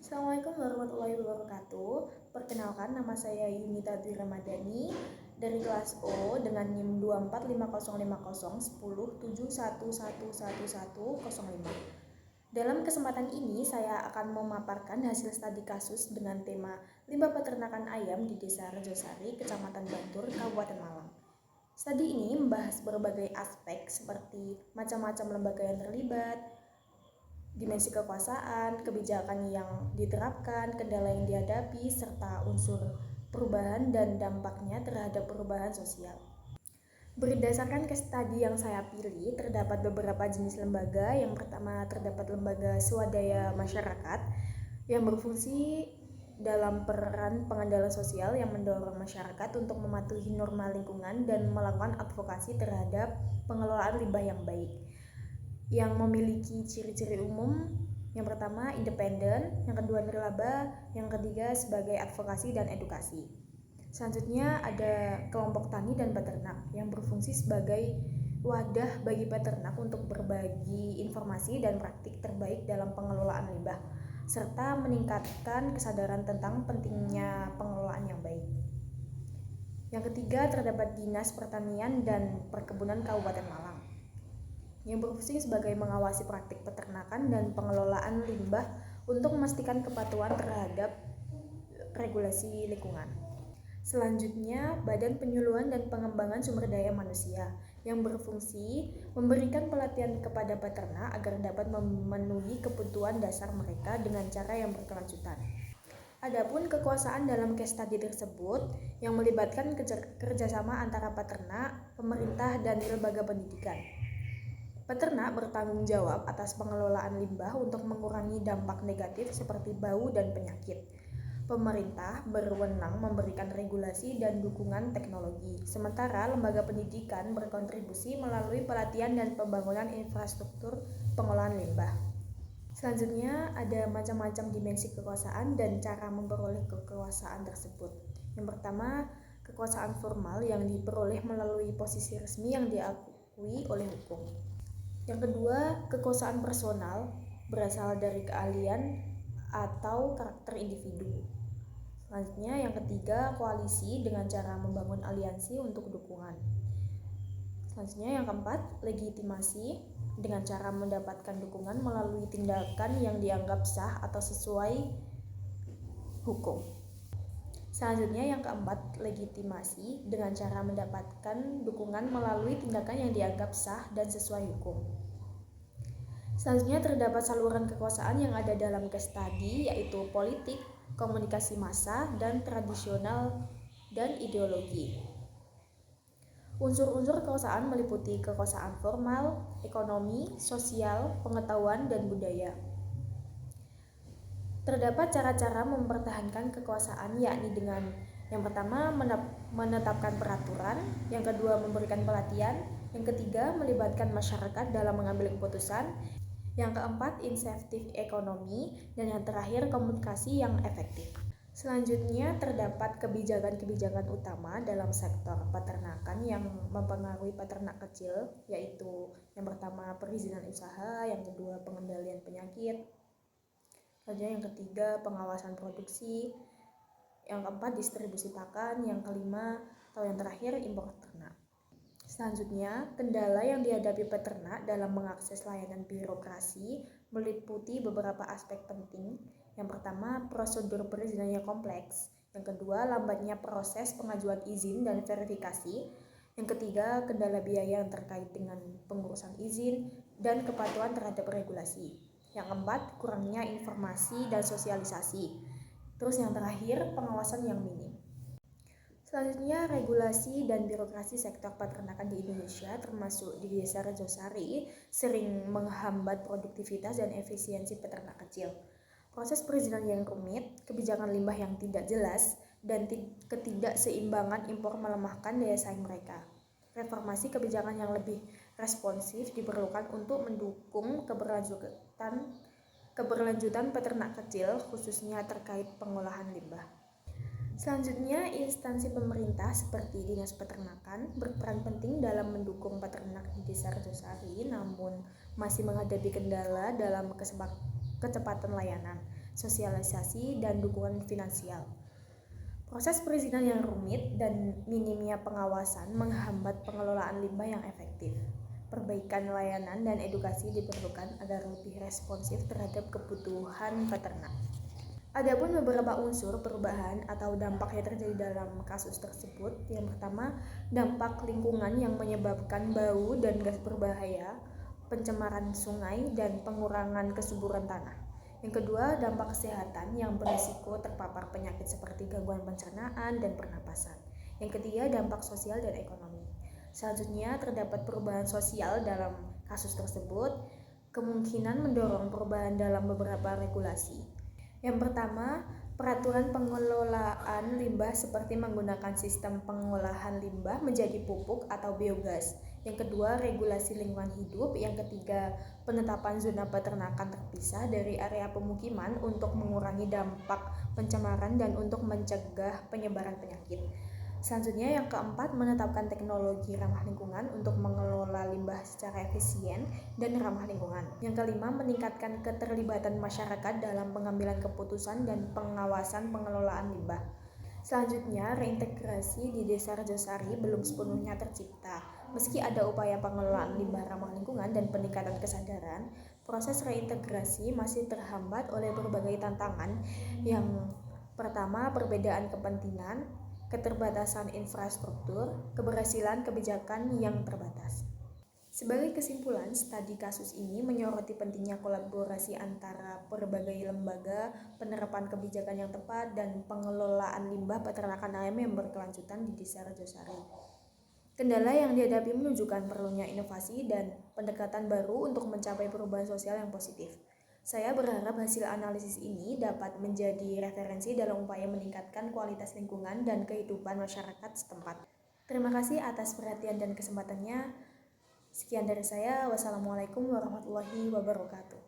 Assalamualaikum warahmatullahi wabarakatuh. Perkenalkan, nama saya Yunita Dwi Ramadhani dari kelas O dengan NIM 24550501071111105. Dalam kesempatan ini saya akan memaparkan hasil studi kasus dengan tema limbah peternakan ayam di Desa Rejosari, Kecamatan Bantur, Kabupaten Malang. Studi ini membahas berbagai aspek seperti macam-macam lembaga yang terlibat, dimensi kekuasaan, kebijakan yang diterapkan, kendala yang dihadapi, serta unsur perubahan dan dampaknya terhadap perubahan sosial. Berdasarkan case study yang saya pilih, terdapat beberapa jenis lembaga. Yang pertama, terdapat lembaga swadaya masyarakat yang berfungsi dalam peran pengendalian sosial yang mendorong masyarakat untuk mematuhi norma lingkungan dan melakukan advokasi terhadap pengelolaan limbah yang baik, yang memiliki ciri-ciri umum. Yang pertama, independen, yang kedua nirlaba, yang ketiga sebagai advokasi dan edukasi. Selanjutnya ada kelompok tani dan peternak yang berfungsi sebagai wadah bagi peternak untuk berbagi informasi dan praktik terbaik dalam pengelolaan limbah, serta meningkatkan kesadaran tentang pentingnya pengelolaan yang baik. Yang ketiga, terdapat Dinas Pertanian dan Perkebunan Kabupaten Malang yang berfungsi sebagai mengawasi praktik peternakan dan pengelolaan limbah untuk memastikan kepatuhan terhadap regulasi lingkungan. Selanjutnya, Badan Penyuluhan dan Pengembangan Sumber Daya Manusia yang berfungsi memberikan pelatihan kepada peternak agar dapat memenuhi kebutuhan dasar mereka dengan cara yang berkelanjutan. Adapun kekuasaan dalam case study tersebut yang melibatkan kerjasama antara peternak, pemerintah, dan lembaga pendidikan. Peternak bertanggung jawab atas pengelolaan limbah untuk mengurangi dampak negatif seperti bau dan penyakit. Pemerintah berwenang memberikan regulasi dan dukungan teknologi, sementara lembaga pendidikan berkontribusi melalui pelatihan dan pembangunan infrastruktur pengolahan limbah. Selanjutnya ada macam-macam dimensi kekuasaan dan cara memperoleh kekuasaan tersebut. Yang pertama, kekuasaan formal yang diperoleh melalui posisi resmi yang diakui oleh hukum. Yang kedua, kekuasaan personal berasal dari keahlian atau karakter individu. Selanjutnya, yang ketiga, koalisi dengan cara membangun aliansi untuk dukungan. Selanjutnya, yang keempat, legitimasi dengan cara mendapatkan dukungan melalui tindakan yang dianggap sah atau sesuai hukum. Selanjutnya, yang keempat, legitimasi dengan cara mendapatkan dukungan melalui tindakan yang dianggap sah dan sesuai hukum. Selanjutnya, terdapat saluran kekuasaan yang ada dalam case study, yaitu politik, komunikasi massa, dan tradisional dan ideologi. Unsur-unsur kekuasaan meliputi kekuasaan formal, ekonomi, sosial, pengetahuan, dan budaya. Terdapat cara-cara mempertahankan kekuasaan, yakni dengan yang pertama menetapkan peraturan, yang kedua memberikan pelatihan, yang ketiga melibatkan masyarakat dalam mengambil keputusan, yang keempat insentif ekonomi, dan yang terakhir komunikasi yang efektif. Selanjutnya terdapat kebijakan-kebijakan utama dalam sektor peternakan yang mempengaruhi peternak kecil, yaitu yang pertama perizinan usaha, yang kedua pengendalian penyakit, selanjutnya yang ketiga pengawasan produksi, yang keempat distribusi pakan, yang kelima atau yang terakhir impor ternak. Selanjutnya, kendala yang dihadapi peternak dalam mengakses layanan birokrasi meliputi beberapa aspek penting. Yang pertama, prosedur perizinan yang kompleks. Yang kedua, lambatnya proses pengajuan izin dan verifikasi. Yang ketiga, kendala biaya yang terkait dengan pengurusan izin dan kepatuhan terhadap regulasi. Yang keempat, kurangnya informasi dan sosialisasi. Terus yang terakhir, pengawasan yang minim. Selanjutnya, regulasi dan birokrasi sektor peternakan di Indonesia, termasuk di Desa Rejosari, sering menghambat produktivitas dan efisiensi peternak kecil. Proses perizinan yang rumit, kebijakan limbah yang tidak jelas, dan ketidakseimbangan impor melemahkan daya saing mereka. Reformasi kebijakan yang lebih responsif diperlukan untuk mendukung keberlanjutan peternak kecil, khususnya terkait pengolahan limbah. Selanjutnya, instansi pemerintah seperti Dinas Peternakan berperan penting dalam mendukung peternak di Desa Rejosari, namun masih menghadapi kendala dalam kecepatan layanan. sosialisasi, dan dukungan finansial. Proses perizinan yang rumit dan minimnya pengawasan menghambat pengelolaan limbah yang efektif. Perbaikan layanan dan edukasi diperlukan agar lebih responsif terhadap kebutuhan peternak. Adapun beberapa unsur perubahan atau dampak yang terjadi dalam kasus tersebut. Yang pertama, dampak lingkungan yang menyebabkan bau dan gas berbahaya, pencemaran sungai, dan pengurangan kesuburan tanah. Yang kedua, dampak kesehatan yang berisiko terpapar penyakit seperti gangguan pencernaan dan pernapasan. Yang ketiga, dampak sosial dan ekonomi. Selanjutnya, terdapat perubahan sosial dalam kasus tersebut, kemungkinan mendorong perubahan dalam beberapa regulasi. Yang pertama, peraturan pengelolaan limbah seperti menggunakan sistem pengolahan limbah menjadi pupuk atau biogas. Yang kedua, regulasi lingkungan hidup. Yang ketiga, penetapan zona peternakan terpisah dari area pemukiman untuk mengurangi dampak pencemaran dan untuk mencegah penyebaran penyakit. Selanjutnya, yang keempat, menetapkan teknologi ramah lingkungan untuk mengelola limbah secara efisien dan ramah lingkungan. Yang kelima, meningkatkan keterlibatan masyarakat dalam pengambilan keputusan dan pengawasan pengelolaan limbah. Selanjutnya, reintegrasi di Desa Rejosari belum sepenuhnya tercipta. Meski ada upaya pengelolaan limbah ramah lingkungan dan peningkatan kesadaran, proses reintegrasi masih terhambat oleh berbagai tantangan. Yang pertama, perbedaan kepentingan, keterbatasan infrastruktur, keberhasilan kebijakan yang terbatas. Sebagai kesimpulan, studi kasus ini menyoroti pentingnya kolaborasi antara berbagai lembaga, penerapan kebijakan yang tepat, dan pengelolaan limbah peternakan ayam yang berkelanjutan di Desa Rejosari. Kendala yang dihadapi menunjukkan perlunya inovasi dan pendekatan baru untuk mencapai perubahan sosial yang positif. Saya berharap hasil analisis ini dapat menjadi referensi dalam upaya meningkatkan kualitas lingkungan dan kehidupan masyarakat setempat. Terima kasih atas perhatian dan kesempatannya. Sekian dari saya. Wassalamualaikum warahmatullahi wabarakatuh.